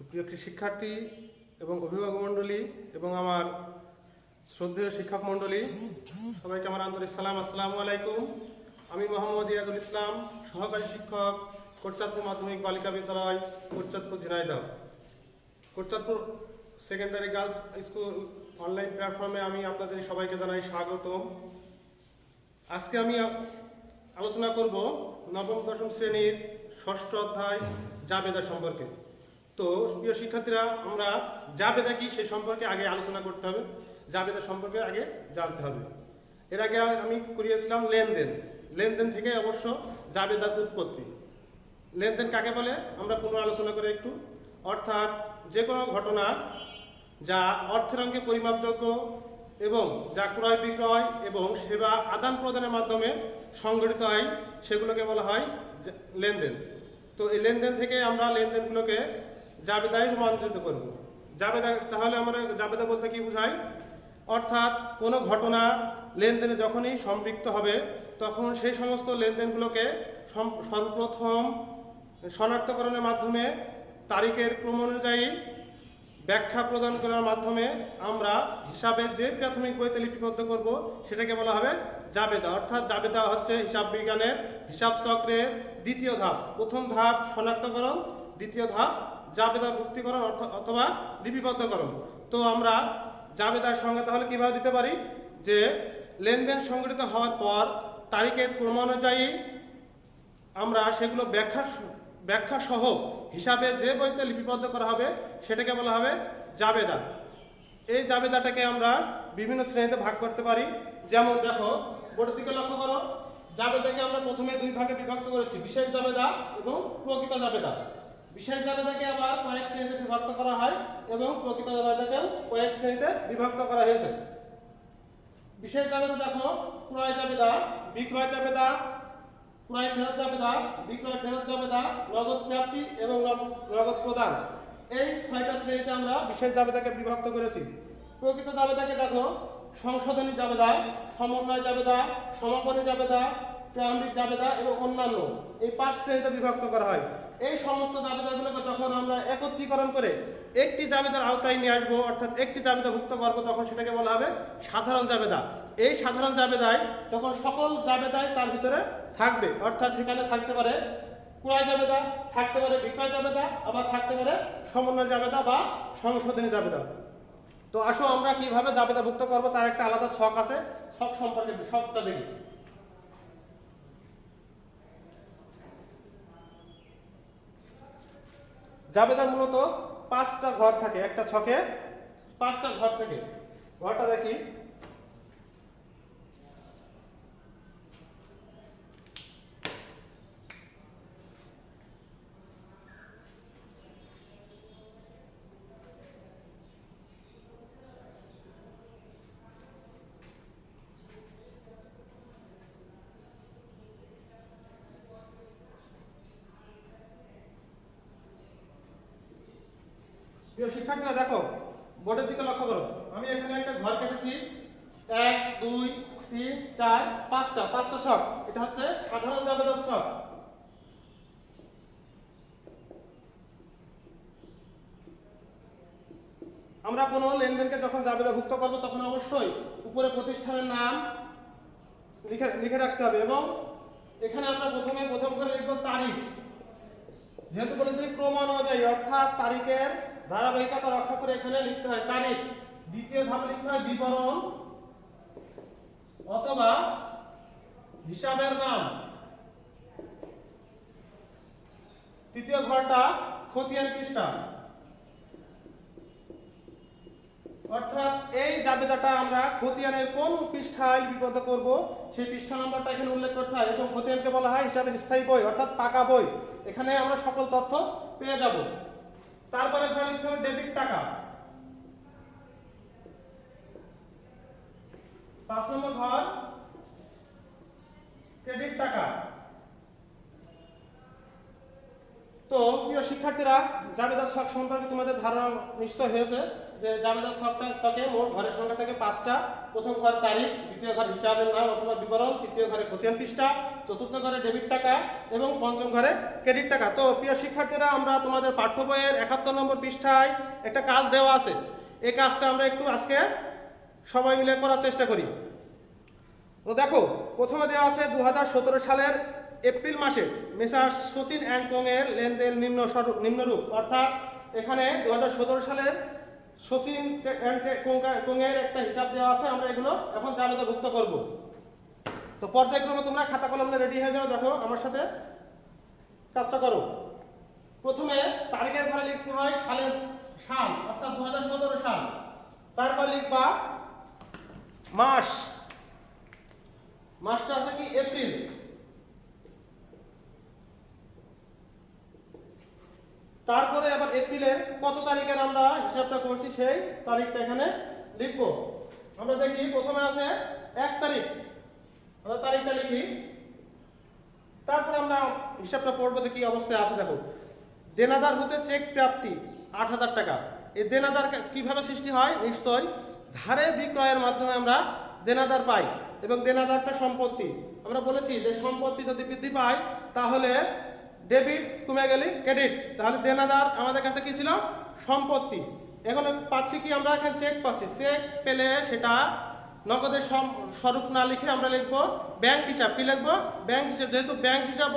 প্রিয় শিক্ষার্থী এবং অভিভাবক মণ্ডলী এবং আমার শ্রদ্ধেয় শিক্ষক মণ্ডলী, সবাইকে আমার আন্তরিক সালাম। আসসালামু আলাইকুম। আমি মোহাম্মদ ইয়াদুল ইসলাম, সহকারী শিক্ষক, কোটচাঁদপুর মাধ্যমিক বালিকা বিদ্যালয়, Kotchandpur Jhenaidah. Kotchandpur secondary girls school online প্ল্যাটফর্মে আমি আপনাদের সবাইকে জানাই স্বাগতম। আজকে আমি আলোচনা করব নবম দশম শ্রেণীর ষষ্ঠ অধ্যায় জাবেদা সম্পর্কে। তো প্রিয় শিক্ষার্থীরা, আমরা জাবেদা কি সে সম্পর্কে আগে আলোচনা করতে হবে, জাবেদা সম্পর্কে আগে জানতে হবে। এর আগে আমি করিয়েছিলাম লেনদেন। লেনদেন থেকে অবশ্য জাবেদার উৎপত্তি। লেনদেন কাকে বলে আমরা পুনরালোচনা করে একটু। অর্থাৎ যে কোনো ঘটনা যা অর্থের অঙ্কে পরিমাপযোগ্য এবং যা ক্রয় বিক্রয় এবং সেবা আদান প্রদানের মাধ্যমে সংগঠিত হয়, সেগুলোকে বলা হয় লেনদেন। তো এই লেনদেন থেকে আমরা লেনদেনগুলোকে জাবেদায় রূপান্তরিত করব। জাবেদা, তাহলে আমরা জাবেদা বলতে কি বোঝাই? অর্থাৎ কোনো ঘটনা লেনদেনে যখনই সম্পৃক্ত হবে, তখন সেই সমস্ত লেনদেনগুলোকে সর্বপ্রথম শনাক্তকরণের মাধ্যমে তারিখের ক্রম অনুযায়ী ব্যাখ্যা প্রদান করার মাধ্যমে আমরা হিসাবের যে প্রাথমিক বইতে লিপিবদ্ধ করব, সেটাকে বলা হবে জাবেদা। অর্থাৎ জাবেদা হচ্ছে হিসাব বিজ্ঞানের হিসাব চক্রের দ্বিতীয় ধাপ। প্রথম ধাপ শনাক্তকরণ, দ্বিতীয় ধাপ জাবেদা ভুক্তিকরণ অথবা লিপিবদ্ধকরণ। তো আমরা জাবেদার সঙ্গে তাহলে কিভাবে দিতে পারি যে লেনদেন সংগঠিত হওয়ার পর তারিখের ক্রমানুযায়ী আমরা সেগুলো ব্যাখ্যা সহ হিসাবে যে বইতে লিপিবদ্ধ করা হবে, সেটাকে বলা হবে জাবেদা। এই জাবেদাটাকে আমরা বিভিন্ন শ্রেণীতে ভাগ করতে পারি। যেমন দেখো, বোর্ডের দিকে লক্ষ্য করো, জাবেদাকে আমরা প্রথমে দুই ভাগে বিভক্ত করেছি, বিশেষ জাবেদা এবং প্রকৃত জাবেদা। বিশেষ জাবেদাকে আবার কয়েক শ্রেণীতে বিভক্ত করা হয় এবং প্রকৃত জাবেদাকেও কয়েক শ্রেণীতে বিভক্ত করা হয়েছে। বিশেষ জাবেদা দেখো, ক্রয় জাবেদা, বিক্রয় জাবেদা, ক্রয় ফেরত জাবেদা, বিক্রয় ফেরত জাবেদা, নগদ প্রাপ্তি এবং নগদ প্রদান। এই 6টা শ্রেণীতে আমরা বিশেষ জাবেদাকে বিভক্ত করেছি। প্রকৃত জাবেদাকে দেখো, সংশোধনী জাবেদা, সমন্বয় জাবেদা, সমাপনী জাবেদা, প্রারম্ভিক জাবেদা এবং অন্যান্য, এই 5 শ্রেণীতে বিভক্ত করা হয়। এই সমস্ত জাবেদাগুলোকে যখন আমরা একত্রীকরণ করে একটি জাবেদার আওতায় নিয়ে আসবো, অর্থাৎ একটি জাবেদা ভুক্ত করবো, তখন সেটাকে বলা হবে সাধারণ জাবেদা। এই সাধারণ জাবেদায় তখন সকল জাবেদায় তার ভিতরে থাকবে। অর্থাৎ সেখানে থাকতে পারে ক্রয় জাবেদা, থাকতে পারে বিক্রয় জাবেদা, আবার থাকতে পারে সমন্বয় জাবেদা বা সংশোধনী জাবেদা। তো আসো আমরা কিভাবে জাবেদা ভুক্ত করবো তার একটা আলাদা ছক আছে। ছক সম্পর্কে ছকটা দেখি। জাবেদার মূলত 5টা ঘর থাকে। একটা ছকে 5টা ঘর থাকে। ঘরটা দেখি। প্রিয় শিক্ষার্থীরা দেখো, বোর্ডের দিকে লক্ষ্য করো। আমি এখানে একটা ঘর কেটেছি। 1 2 3 4 5টা ছক। এটা হচ্ছে সাধারণ জাবেদার ছক। আমরা কোনো লেনদেনকে যখন জাবেদাভুক্ত করব, তখন অবশ্যই উপরে প্রতিষ্ঠানের নাম লিখে রাখতে হবে এবং এখানে আমরা প্রথম করে লিখব তারিখ। যেহেতু বলেছি ক্রমানুযায়ী, অর্থাৎ তারিখের ধারাবাহিকতা রক্ষা করে এখানে লিখতে হয় তারিখ। দ্বিতীয় ধাপে লিখতে হয় বিবরণ অথবা হিসাবের নাম। তৃতীয় ঘরটা খতিয়ান পৃষ্ঠা। অর্থাৎ এই জাবেদাটা আমরা খতিয়ানের কোন পৃষ্ঠায় লিপিবদ্ধ করব, সেই পৃষ্ঠা নাম্বারটা এখানে উল্লেখ করতে হয় এবং খতিয়ানকে বলা হয় হিসাবের স্থায়ী বই, অর্থাৎ পাকা বই। এখানে আমরা সকল তথ্য পেয়ে যাব। তারপরে ঘর লিখতে হবে ডেবিট টাকা। 5 নম্বর ঘর ক্রেডিট টাকা। তো প্রিয় শিক্ষার্থীরা, জাবেদার ছক সম্পর্কে তোমাদের ধারণা নিশ্চয় হয়েছে। যে জাবেদা ছকে মোট ঘরের সংখ্যা থেকে 5টা। প্রথম ঘর তারিখ, দ্বিতীয় ঘর হিসাবের নাম অথবা বিবরণ, তৃতীয় ঘরে খতিয়ান পৃষ্ঠা, চতুর্থ ঘরে ডেবিট টাকা এবং পঞ্চম ঘরে ক্রেডিট টাকা। তো প্রিয় শিক্ষার্থীরা, আমরা তোমাদের পাঠ্য বইয়ের 71 নম্বর পৃষ্ঠায় একটা কাজ দেওয়া আছে। এই কাজটা আমরা একটু আজকে সবাই মিলে করার চেষ্টা করি। তো দেখো, প্রথমে দেওয়া আছে 2017 সালের এপ্রিল মাসে মেসার্স শচীন অ্যান্ড কোং এর লেনদেন নিম্নরূপ। অর্থাৎ এখানে 2017 সালের শচীন অ্যান্ড কোং এর একটা হিসাব দেওয়া আছে। আমরা এগুলো এখন জাবেদাভুক্ত করব। তো পর্যায়ক্রমে তোমরা খাতা কলম নিয়ে রেডি হয়ে যাও। দেখো, আমার সাথে কাজটা করো। প্রথমে তারিখের ঘরে লিখতে হয় সাল, অর্থাৎ 2017 সাল। তারপর লিখবা মাসটা আছে কি এপ্রিল। তারপরে আবার এপ্রিলের কত তারিখের আমরা হিসাবটা করছি সেই তারিখটা এখানে লিখবো। আমরা দেখি প্রথমে আছে 1 তারিখ, আমরা তারিখটা লিখি। তারপরে আমরা হিসাবটা পড়বো যে কি অবস্থায় আছে। দেখো, দেনাদার হতে চেক প্রাপ্তি 8,000 টাকা। এই দেনাদার কিভাবে সৃষ্টি হয়? নিশ্চয় ধারে বিক্রয়ের মাধ্যমে আমরা দেনাদার পাই এবং দেনাদারটা সম্পত্তি। আমরা বলেছি যে সম্পত্তি যদি বৃদ্ধি পায় তাহলে ডেবিট কমে গেলে ক্রেডিট। তাহলে দেনাদার আমাদের কাছে কি ছিল? সম্পত্তি। এখন পাচ্ছি কি? আমরা এখানে চেক পাচ্ছি। চেক পেলে সেটা নগদের স্বরূপ না লিখে আমরা লিখবো ব্যাংক হিসাব। কি লিখবো? ব্যাংক হিসাব। যেহেতু ব্যাংক হিসাব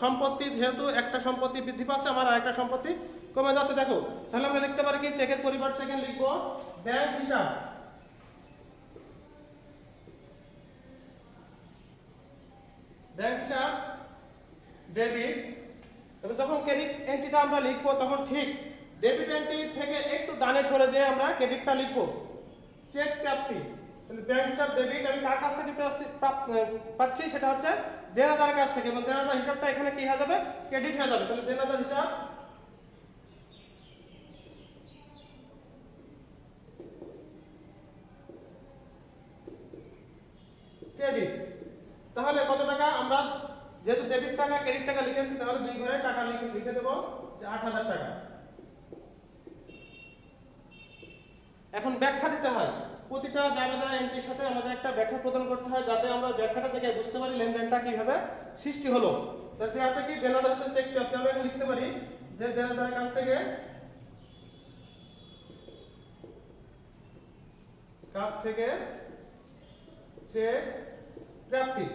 সম্পত্তি, যেহেতু একটা সম্পত্তি বৃদ্ধি পাচ্ছে, আমার আরেকটা সম্পত্তি কমে যাচ্ছে। দেখো, তাহলে আমরা লিখতে পারি কি? চেকের পরিবর্তে এখানে লিখবো ব্যাংক হিসাব। ব্যাংক হিসাব ডেবিট। এবং যখন ক্রেডিট এন্ট্রিটা আমরা লিখবো তখন ঠিক ডেবিট এন্ট্রি থেকে একটু ডানে সরে যেয়ে আমরা ক্রেডিটটা লিখবো চেক প্রাপ্তি। তাহলে ব্যাংক হিসাব ডেবিট আমি কার কাছ থেকে পাচ্ছি? সেটা হচ্ছে দেনাদারের কাছ থেকে। এবং দেনাদার হিসাবটা এখানে কি হয়ে যাবে? ক্রেডিট হয়ে যাবে। তাহলে দেনাদার হিসাব ক্রেডিট। তাহলে কত টাকা? আমরা যেহেতু ডেবিট টাকা ক্রেডিট টাকা লিখেছি, তাহলে দুই ঘরে টাকা লিখে দেবো যে 8,000 টাকা। এখন ব্যাখ্যা দিতে হয়। প্রতিটা জাবেদা এন্ট্রির সাথে আমাদের একটা ব্যাখ্যা প্রদান করতে হয়, যাতে আমরা ব্যাখ্যাটা থেকে বুঝতে পারি লেনদেনটা কিভাবে সৃষ্টি হলো। তাতে আছে কি? দেনাদার হতে চেক প্রাপ্তি। আমরা লিখতে পারি যে দেনাদারের কাছ থেকে চেক প্রাপ্তি।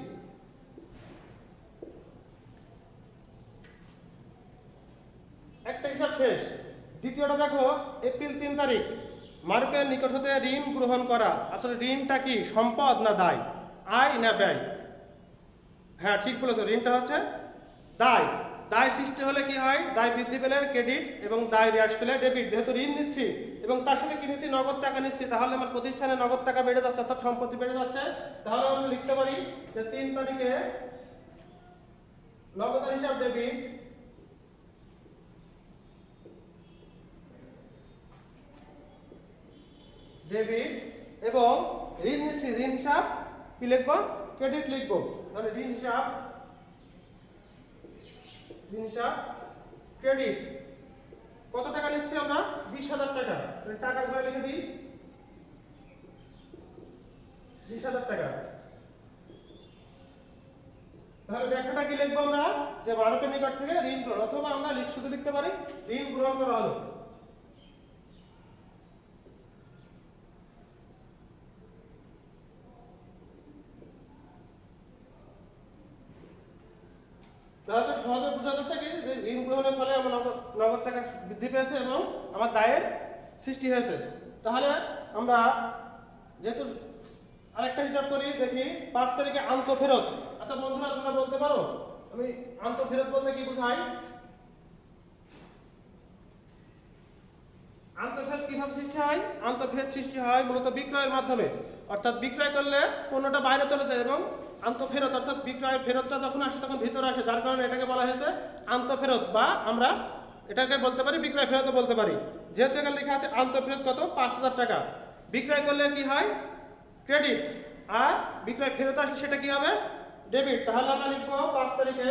একটা হিসাব শেষ। দ্বিতীয়টা দেখো, এপ্রিল 3 তারিখ মারুফের নিকট হতে ঋণ গ্রহণ করা। আসলে ঋণটা কি? সম্পদ না দায়? আয় না ব্যয়? হ্যাঁ, ঠিক বলেছো, ঋণটা হচ্ছে দায়। দায় সৃষ্টি হলে কি হয়? দায় বৃদ্ধি পেলে ক্রেডিট এবং দায় হ্রাস পেলে ডেবিট। যেহেতু ঋণ নিচ্ছি এবং তার সাথে কি নিচ্ছি? নগদ টাকা নিচ্ছি, তাহলে আমার প্রতিষ্ঠানে নগদ টাকা বেড়ে যাচ্ছে, অর্থাৎ সম্পত্তি বেড়ে যাচ্ছে। তাহলে আমরা লিখতে পারি যে 3 তারিখে নগদের হিসাব ডেবিট, এবং ঋণ নিচ্ছি, ঋণ হিসাব কি লিখবো? ক্রেডিট লিখবো। তাহলে ঋণ হিসাব ক্রেডিট। কত টাকা নিচ্ছি আমরা? 20,000 টাকা। তাহলে টাকার ঘরে লিখে দিই 20,000 টাকা। তাহলে ব্যাখ্যাটা কি লিখবো আমরা? যে মারুফের নিকট থেকে ঋণ গ্রহণ, অথবা আমরা শুধু লিখতে পারি ঋণ গ্রহণ করা হলো। তাহলে সহজে বোঝা যাচ্ছে কি ঋণ গ্রহণের ফলে আমার নগদ টাকা বৃদ্ধি পেয়েছে এবং আমার দায়ের সৃষ্টি হয়েছে। তাহলে আমরা যেহেতু আরেকটা হিসাব করি, দেখি 5 তারিখে আন্তঃফেরত। আচ্ছা বন্ধুরা, তোমরা বলতে পারো আমি আন্তঃফেরত বলতে কি বোঝাই? আন্তঃফেরত কিভাবে সৃষ্টি হয়? আন্তঃফেরত সৃষ্টি হয় মূলত বিক্রয়ের মাধ্যমে। অর্থাৎ বিক্রয় করলে পণ্যটা বাইরে চলে যায় এবং আন্তঃফেরত, অর্থাৎ বিক্রয়ের ফেরতটা যখন আসে তখন ভিতরে আসে, যার কারণে এটাকে বলা হয়েছে আন্তঃফেরত, বা আমরা এটাকে বলতে পারি বিক্রয় ফেরতও বলতে পারি। যেহেতু এখানে লেখা আছে আন্তঃফেরত কত? 5,000 টাকা। বিক্রয় করলে কি হয়? ক্রেডিট। আর বিক্রয় ফেরত আসলে সেটা কি হবে? ডেবিট। তাহলে আমরা লিখবো 5 তারিখে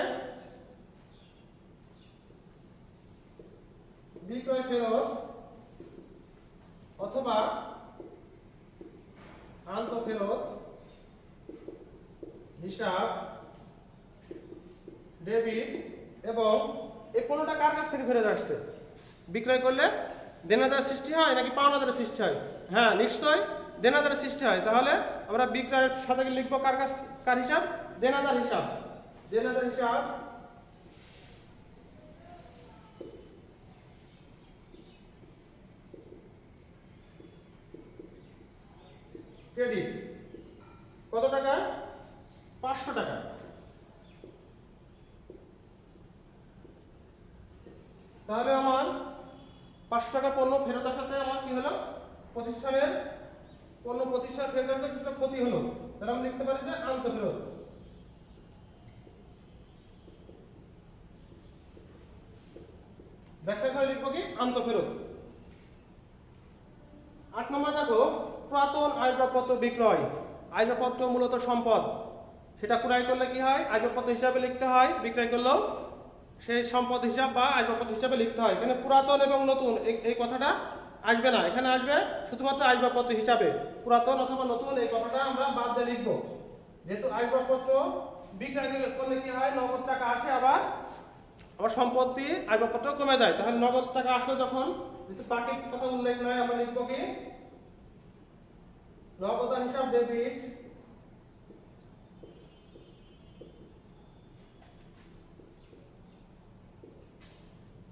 বিক্রয় ফেরত অথবা অথবা আন্তঃফেরত হিসাব ডেবিট এবং এই কোনোটা কার কাছ থেকে ফেরত আসছে? বিক্রয় করলে দেনাদার সৃষ্টি হয় নাকি পাওনাদারের সৃষ্টি হয়? হ্যাঁ, নিশ্চয়ই দেনাদারের সৃষ্টি হয়। তাহলে আমরা বিক্রয়ের সাথে লিখবো কার হিসাব? দেনাদার হিসাব। দেনাদার হিসাব ক্রেডিট কত টাকা? 500 টাকা। তাহলে আমার 500 টাকা পণ্য ফেরত আসাতে আমার কি হলো? প্রতিষ্ঠানের পণ্য প্রতিষ্ঠান ফেরত আসাতে কিছুটা ক্ষতি হলো। তাহলে আমরা লিখতে পারি যে আন্তঃফেরত। ব্যাখ্যা করে লিখবো কি? আন্তঃফেরত। 8 নম্বর দেখো, পুরাতন আসবাবপত্র বিক্রয়। আসবাবপত্র মূলত সম্পদ, সেটা ক্রয় করলে কি হয়? আসবাবপত্র হিসাবে লিখতে হয়। বিক্রয় করলেও সেই সম্পদ হিসাব বা আসবাবপত্র হিসাবে লিখতে হয়। এখানে পুরাতন এবং নতুন এই কথাটা আসবে না, এখানে আসবে শুধুমাত্র আসবাবপত্র হিসাবে। পুরাতন অথবা নতুন এই কথাটা আমরা বাদ দিয়ে লিখবো। যেহেতু আসবাবপত্র বিক্রয় করলে কি হয়? নগদ টাকা আসে, আবার সম্পত্তি আসবাবপত্র কমে যায়। তাহলে নগদ টাকা আসলে যখন যেহেতু বাকি কথা উল্লেখ নয়, আমরা লিখবো কি? নগদ হিসাব ডেবিট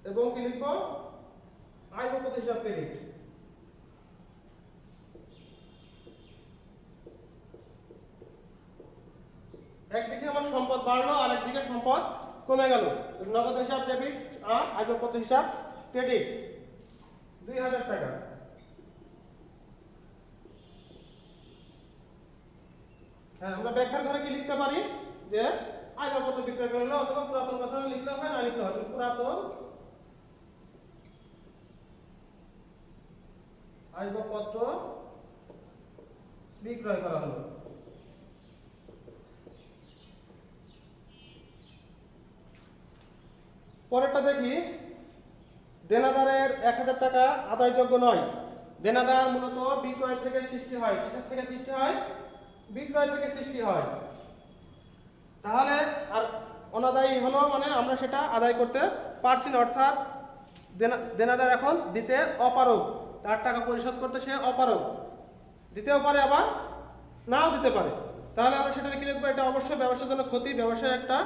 এবং কি লিখবো? আসবাবপত্র হিসাব ক্রেডিট। একদিকে আমার সম্পদ বাড়লো আর একদিকে সম্পদ কমে গেল। নগদ হিসাব ডেবিট আর আসবাবপত্র হিসাব ক্রেডিট 2000 টাকা। হ্যাঁ, আমরা ব্যাখ্যার ঘরে কি লিখতে পারি? যে আসবাবপত্র বিক্রয় করলে অথবা পুরাতন কথা লিখতে হয়, না লিখতে হয় পুরাতন আসবাবপত্র বিক্রয় করা হলো। পরেরটা দেখি, দেনাদারের 1000 টাকা আদায়যোগ্য নয়। দেনাদার মূলত বিক্রয় থেকে সৃষ্টি হয়। কিসের থেকে সৃষ্টি হয়? বিক্রয় থেকে সৃষ্টি হয়। তাহলে আর অনাদায়ী হলো মানে আমরা সেটা আদায় করতে পারছি না, অর্থাৎ দেনাদার এখন দিতে অপারগ, তার টাকা পরিশোধ করতে সে অপারগ। দিতেও পারে আবার নাও দিতে পারে। তাহলে আমরা সেটা কি লিখবো? এটা অবশ্যই ব্যবসার জন্য ক্ষতি, ব্যবসায় একটা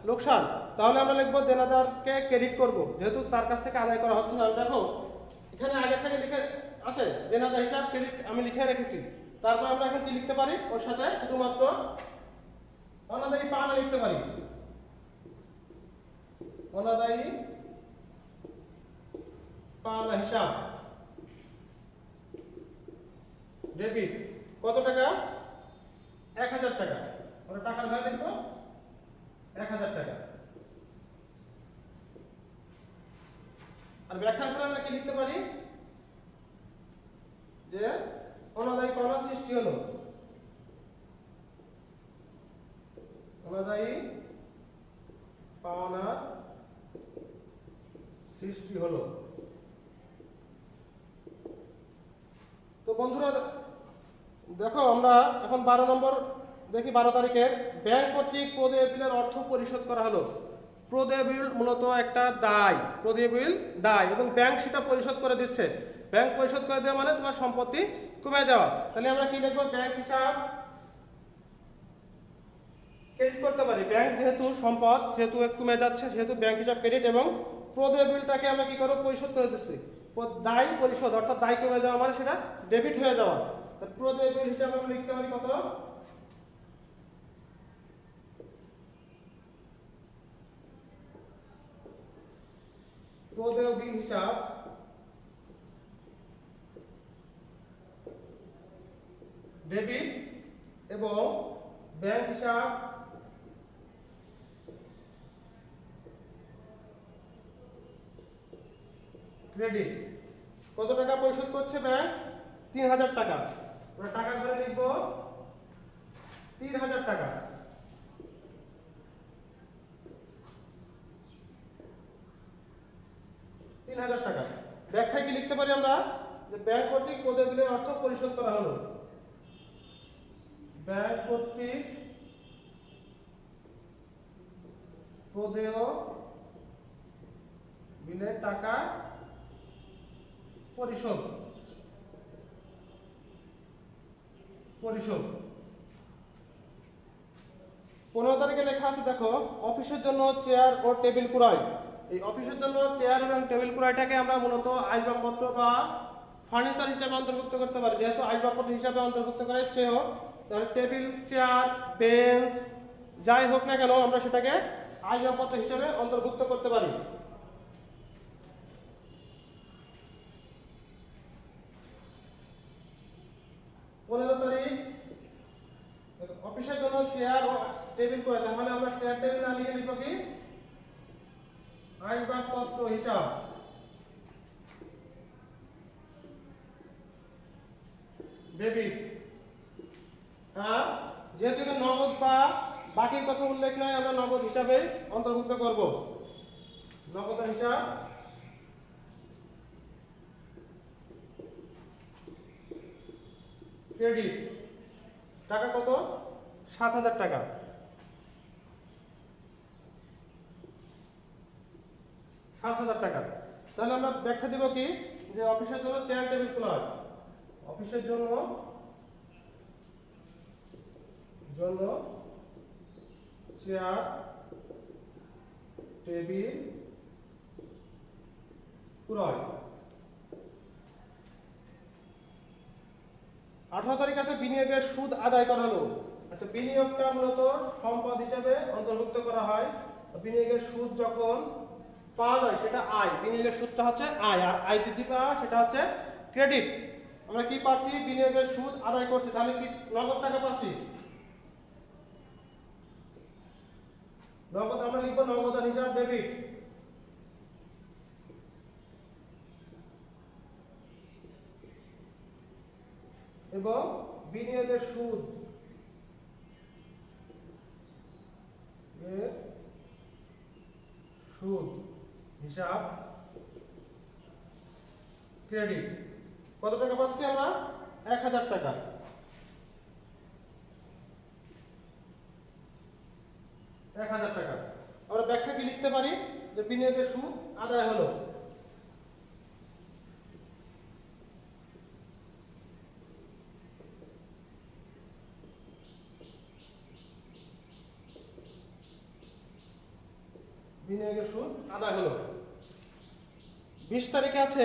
লোকসান। তাহলে আমরা লিখবো দেনাদারকে ক্রেডিট করব, যেহেতু তার কাছ থেকে আদায় করা হচ্ছে না। দেখো এখানে আগে থেকে লিখে আছে দেনাদার হিসাব ক্রেডিট, আমি লিখে রেখেছি। তারপর আমরা এখন কি লিখতে পারি? ওর সাথে শুধুমাত্র অনাদায়ী পাওনা লিখতে পারি। অনাদায়ী পাওনা হিসাব ডেবিট কত টাকা? 1000 টাকা। আমরা টাকার ঘরে লিখবো 1000 টাকা। আর ব্যাখ্যার ঘরে আমরা কি লিখতে পারি? যে অনাদায়ী পাওনা সৃষ্টি হলো। অনাদায়ী পাওনা সৃষ্টি হলো। তো বন্ধুরা দেখো, আমরা এখন 12 নম্বর দেখি। 12 তারিখে ব্যাংক কর্তৃক প্রদেয় বিলের অর্থ পরিশোধ করা হলো। প্রদেয় বিল মূলত একটা দায়, প্রদেয় বিল দায় এবং ব্যাংক সেটা পরিশোধ করে দিচ্ছে। ব্যাংক পরিশোধ করে দেওয়া মানে তোমার সম্পত্তি কমে যাওয়া। তাহলে আমরা কি লিখবো? ব্যাংক হিসাব ক্রেডিট করতে পারি। ব্যাংক যেহেতু সম্পদ, যেহেতু কমে যাচ্ছে, সেহেতু ব্যাংক হিসাব ক্রেডিট এবং প্রদেয় বিলটাকে আমরা কি করব? পরিশোধ করে দিচ্ছি। দায় পরিশোধ, অর্থাৎ দায় কমে যাওয়া মানে সেটা ডেবিট হয়ে যাওয়া। প্রদেয় বিল হিসাবে আমরা লিখতে পারি কত? প্রদেয় বিল হিসাব ডেবিট এবং ব্যাংক হিসাব ক্রেডিট। কত টাকা পরিশোধ করছে ব্যাংক? 3000 টাকা। আমরা টাকার ঘরে লিখব 3000 টাকা। ব্যাখ্যায় কি লিখতে পারি আমরা? যে ব্যাংক কর্তৃক প্রদেয় বিলের অর্থ পরিশোধ করা হলো। ব্যাংক কর্তৃক প্রদেয় বিলের টাকা পরিশোধ। 15 তারিখে লেখা আছে, দেখো, অফিসের জন্য চেয়ার ও টেবিল ক্রয়। এই অফিসের জন্য চেয়ার এবং টেবিল ক্রয়টাকে আমরা মূলত আসবাবপত্র বা ফার্নিচার হিসেবে অন্তর্ভুক্ত করতে পারি। যেহেতু আসবাবপত্র হিসাবে অন্তর্ভুক্ত করাই শ্রেয়, তাহলে টেবিল, চেয়ার, বেঞ্চ যাই হোক না কেন আমরা সেটাকে আসবাবপত্র হিসেবে অন্তর্ভুক্ত করতে পারি। অফিসের জন্য চেয়ার ও টেবিল করে, তাহলে আমরা চেয়ার টেবিল না লিখে লিখব কি আসবাবপত্র হিসাব। ডেবিট। আর যেহেতু এটা নগদ বা বাকির কথা উল্লেখ নয়, আমরা নগদ হিসাবে অন্তর্ভুক্ত করব। নগদের হিসাব ক্রেডিট। টাকা কত? 7,000 টাকা। 7,000 টাকা। তাহলে আমরা ব্যাখ্যা দিব কি যে অফিসের জন্য চেয়ার টেবিল ক্রয়। অফিসের জন্য চেয়ার টেবিল ক্রয়। 18 তারিখ আছে বিনিয়োগের সুদ আদায় করা হলো। আচ্ছা, বিনিয়োগটা মূলত সম্পদ হিসাবে অন্তর্ভুক্ত করা হয়। বিনিয়োগের সুদ যখন পাওয়া যায় সেটা আয়। বিনিয়োগের সুদটা হচ্ছে আয়, আর আয় বৃদ্ধি পাওয়া সেটা হচ্ছে ক্রেডিট। আমরা কি পাচ্ছি? বিনিয়োগের সুদ আদায় করছি, তাহলে কি নগদ টাকা পাচ্ছি? নগদ আমরা লিখব নগদান হিসাব ডেবিট। এবং বিনিয়োগের সুদ হিসাব ক্রেডিট। কত টাকা পাচ্ছি আমরা? 1,000 টাকা। 1,000 টাকা। আমরা ব্যাখ্যা কি লিখতে পারি যে বিনিয়োগের সুদ আদায় হলো। বিনিয়োগের সুদ আদায় হলো। 20 তারিখে আছে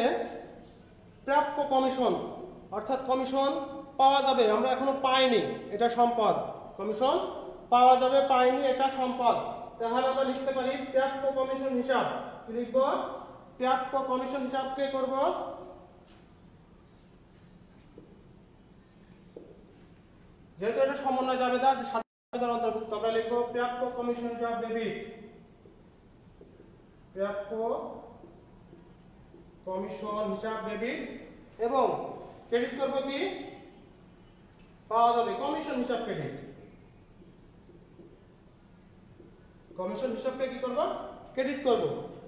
প্রাপ্য কমিশন, অর্থাৎ কমিশন পাওয়া যাবে, আমরা এখনো পাইনি, এটা সম্পদ। কমিশন পাওয়া যাবে, পাইনি, এটা সম্পদ। তাহলে আমরা লিখতে পারি প্রাপ্য কমিশন হিসাব। কি লিখব? প্রাপ্য কমিশন হিসাবকে করব যেহেতু এটা সমন্বয় জাবেদা, যে সাধারণ অন্তর্ভুক্ত, আমরা লিখব প্রাপ্য কমিশন হিসাব ডেবিট। প্রাপ্য কমিশন হিসাব ডেবিট। এবং ক্রেডিট করব কি? পাওয়া যাবে কমিশন হিসাব ক্রেডিট। কমিশন হিসাবকে কি করব? ক্রেডিট করব।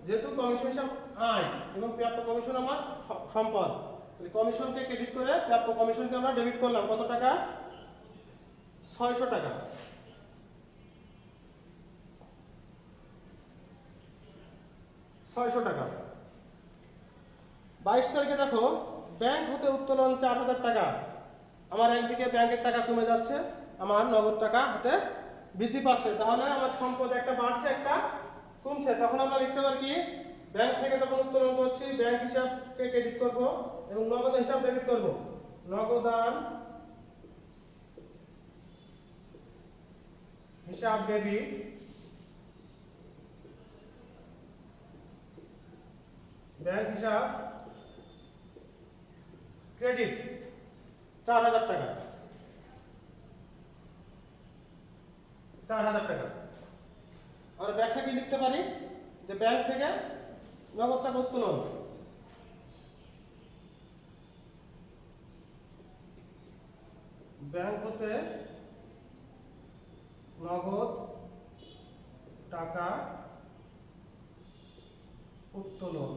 যেহেতু কমিশন হিসাব আয় এবং প্রাপ্য কমিশন আমার সম্পদ, তাহলে কমিশনকে ক্রেডিট করে প্রাপ্য কমিশনকে আমরা ডেবিট করলাম। কত টাকা? 600 টাকা। 600 টাকা। 22 তারিখে দেখো ব্যাংক হতে উত্তোলন 4,000 টাকা। আমার একদিকে ব্যাংকের টাকা কমে যাচ্ছে, আমার নগদ টাকা হাতে বৃদ্ধি পাচ্ছে, তাহলে আমার সম্পদ একটা বাড়ছে একটা কমছে। তখন আমরা লিখতে পারি কি? ব্যাংক থেকে যখন উত্তোলন করছি ব্যাংক হিসাবকে ক্রেডিট করব এবং নগদ হিসাব ডেবিট করব। নগদান হিসাব ডেবিট। ব্যাংক হিসাব ক্রেডিট 4,000 টাকা। 4,000 টাকা। আমরা ব্যাখ্যা কি লিখতে পারি যে ব্যাংক থেকে নগদ টাকা উত্তোলন। ব্যাংক হতে নগদ টাকা উত্তোলন।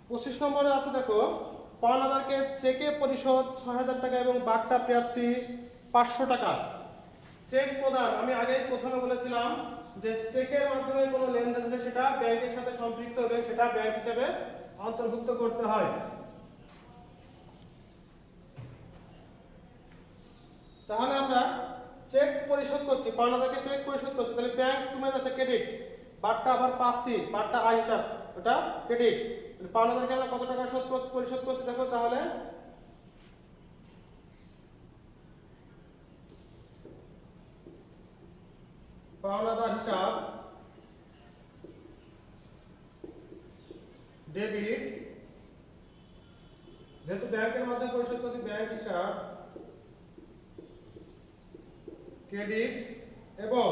25 নম্বরে আছে দেখো, পাওনাদারকে চেকে পরিশোধ 6000 টাকা এবং বার্তা প্রাপ্তি 500 টাকা। চেক প্রদান, আমি আগেই প্রথমে বলেছিলাম যে চেকের মাধ্যমে কোনো লেনদেন হলে সেটা ব্যাংকের সাথে সম্পৃক্ত এবং সেটা ব্যাংক হিসেবে অন্তর্ভুক্ত করতে হয়। তাহলে আমরা চেক পরিশোধ করছি, পাওনাদারকে চেক পরিশোধ করছি, তাহলে ব্যাংক কমে যাচ্ছে ক্রেডিট, বারটা আবার পাচ্ছি, বারটা আয় হিসাব, ওটা ক্রেডিট। তাহলে পাওনাদারকে আমরা কত টাকা পরিশোধ করছি দেখো, তাহলে পাওনাদার হিসাব ডেবিট, যেহেতু ব্যাংকের মাধ্যমে পরিশোধ করছি ব্যাংক হিসাব ক্রেডিট, এবং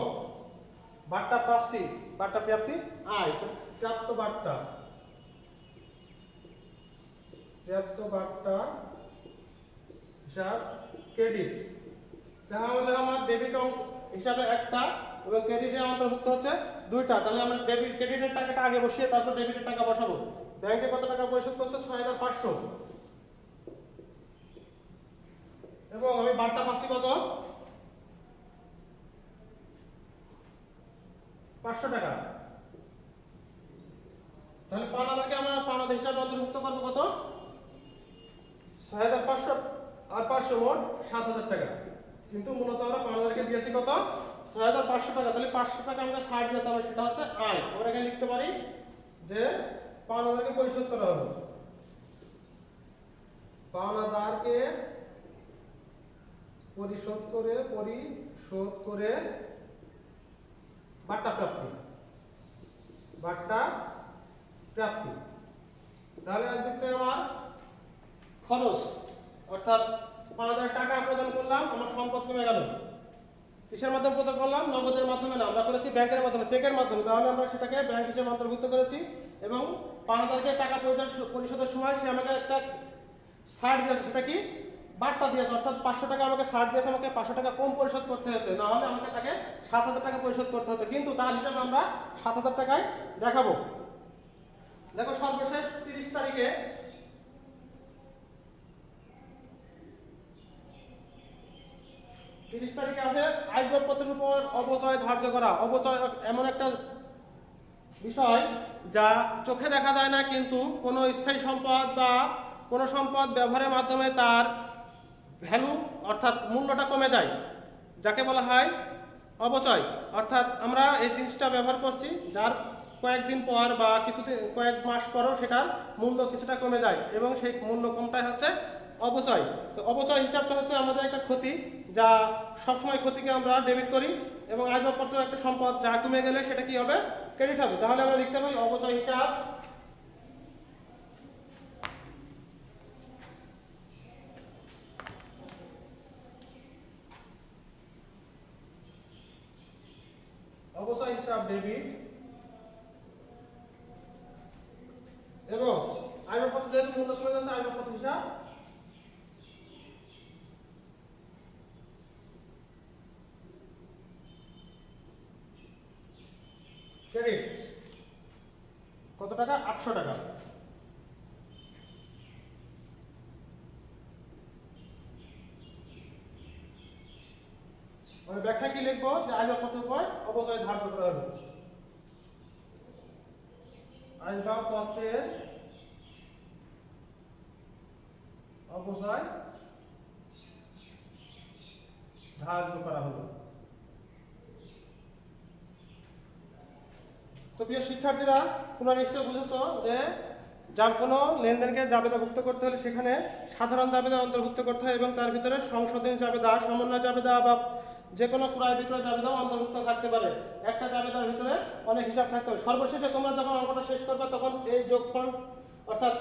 বার্তা পাচ্ছি, বার্তা প্রাপ্তি আয়, প্রাপ্ত বার্তা হিসাব ক্রেডিট। তাহলে আমার ডেবিট হিসাবে একটা এবং ক্রেডিটের অন্তর্ভুক্ত হচ্ছে দুইটা। তাহলে আমরা ডেবিট ক্রেডিটের টাকাটা আগে বসিয়ে তারপর ডেবিটের টাকা বসাবো। ব্যাংকে কত টাকা পরিশোধ করছে 6500, এবং আমি বার্তা পাচ্ছি কত 500 টাকা। তাহলে পাওনাদারকে আমরা পাওনাদার হিসাবে অন্তর্ভুক্ত করবো কত 6500 আর 500 মোট 7000 টাকা। কিন্তু মূলত আমরা পাওনাদারকে দিয়েছি কত 6500 টাকা। তাহলে 500 টাকা আমরা ছাড় দিয়েছি, আমরা সেটা হচ্ছে আয়। আমরা এখানে লিখতে পারি যে পাওনাদারকে পরিশোধ করা হলো, পাওনাদারকে পরিশোধ করে বার্তা প্রাপ্তি। তাহলে একদিক থেকে আমার খরচ, অর্থাৎ পাওনাদার টাকা প্রদান করলাম, আমার সম্পদ কমে গেল। কিসের মাধ্যমে প্রদান করলাম? নগদের মাধ্যমে না, আমরা করেছি ব্যাংকের মাধ্যমে, চেকের মাধ্যমে। তাহলে আমরা সেটাকে ব্যাংক হিসেবে অন্তর্ভুক্ত করেছি, এবং পাওনাদারকে টাকা পরিশোধের সময় সে আমাকে একটা ছাড় দিয়েছে, সেটা কি বার্তা দিয়েছে, অর্থাৎ 500 টাকা আমাকে ছাড় দিয়েছে, আমাকে 500 টাকা কম পরিশোধ করতে হয়েছে, না হলে আমাকে তাকে 7000 টাকা পরিশোধ করতে হতো, কিন্তু তার হিসাবে আমরা 7000 টাকায় দেখাবো। দেখো সর্বশেষ 30 তারিখে আছে আইনপত্রের উপর অবচয় ধার্য করা। অবচয় এমন একটা বিষয় যা চোখে দেখা যায় না, কিন্তু কোনো স্থায়ী সম্পদ বা কোনো সম্পদ ব্যবহারের মাধ্যমে তার ভ্যালু অর্থাৎ মূল্যটা কমে যায়, যাকে বলা হয় অবচয়। অর্থাৎ আমরা এই জিনিসটা ব্যবহার করছি, যার কয়েকদিন পর বা কয়েক মাস পরও সেটার মূল্য কিছুটা কমে যায়, এবং সেই মূল্য কমটাই হচ্ছে অবচয়। তো অবচয় হিসাবটা হচ্ছে আমাদের একটা ক্ষতি, যা সবসময় ক্ষতিকে আমরা ডেবিট করি, এবং আসবাবপত্র একটা সম্পদ যা কমে গেলে সেটা কি হবে ক্রেডিট হবে। তাহলে আমরা লিখতে পারি অবচয় হিসাব ডেবিট, এবং আসবাবপত্র যেহেতু মূল্য কমে যাচ্ছে আসবাবপত্র হিসাব ক্রেডিট। কত টাকা? 800 টাকা। আমি ব্যাখ্যা কি লিখবো? যে আসবাবপত্রের উপর অবচয় ধার্য করা হলো। আসবাবপত্রের অবচয় ধার্য করা হলো। তো প্রিয় শিক্ষার্থীরা, তোমরা নিশ্চয় বুঝেছো যে কোনো লেনদেনকে জাবেদাভুক্ত করতে হলে সেখানে সাধারণ জাবেদা অন্তর্ভুক্ত করতে হয়, এবং তার ভিতরে সংশোধনী জাবেদা, সমন্বয় জাবেদা বা যে কোনো ক্রয় বিক্রয় জাবেদাও অন্তর্ভুক্ত থাকতে পারে। একটা জাবেদার ভিতরে অনেক হিসাব থাকতে হবে। সর্বশেষে তোমরা যখন অঙ্কটা শেষ করবে তখন এই যোগফল, অর্থাৎ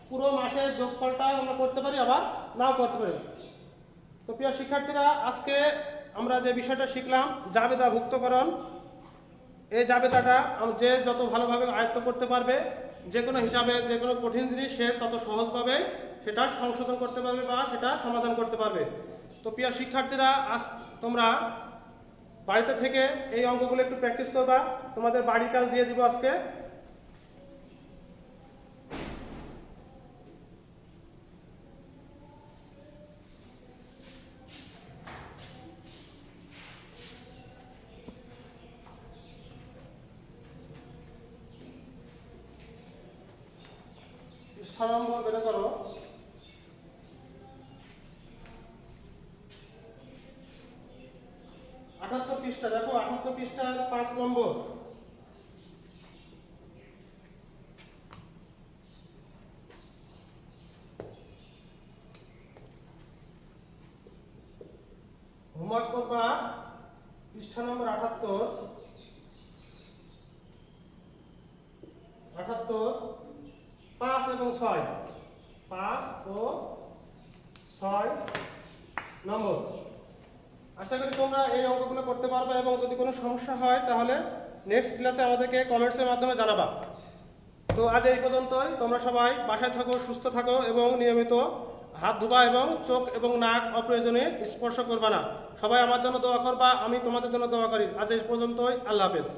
পুরো মাসের যোগফলটা আমরা করতে পারি, আবার নাও করতে পারি। তো প্রিয় শিক্ষার্থীরা, আজকে আমরা যে বিষয়টা শিখলাম জাবেদাভুক্তকরণ, এই জাবেদাটা যে যত ভালোভাবে আয়ত্ত করতে পারবে, যে কোনো হিসাবে যে কোনো কঠিন জিনিস সে তত সহজভাবে সেটা সংশোধন করতে পারবে বা সেটা সমাধান করতে পারবে। তো প্রিয় শিক্ষার্থীরা, আজ তোমরা বাড়িতে থেকে এই অঙ্কগুলো একটু প্র্যাকটিস করবা। তোমাদের বাড়ির কাজ দিয়ে দিব আজকে। পৃষ্ঠা নম্বর বের করো। আটাত্তর পৃষ্ঠা দেখো, 78 পৃষ্ঠার 5 নম্বর। হোমওয়ার্ক করবা পৃষ্ঠা নম্বর 78, 5 এবং 6, 5 ও 6 নম্বর। আশা করি তোমরা এই অঙ্কগুলো করতে পারবে এবং যদি কোনো সমস্যা হয় তাহলে নেক্সট ক্লাসে আমাদেরকে কমেন্টসের মাধ্যমে জানাবা। তো আজ এই পর্যন্তই। তোমরা সবাই বাসায় থাকো, সুস্থ থাকো এবং নিয়মিত হাত ধোবা এবং চোখ এবং নাক অপ্রয়োজনে স্পর্শ করবা না। সবাই আমার জন্য দোয়া করবা, আমি তোমাদের জন্য দোয়া করি। আজ এই পর্যন্তই। আল্লাহ হাফেজ।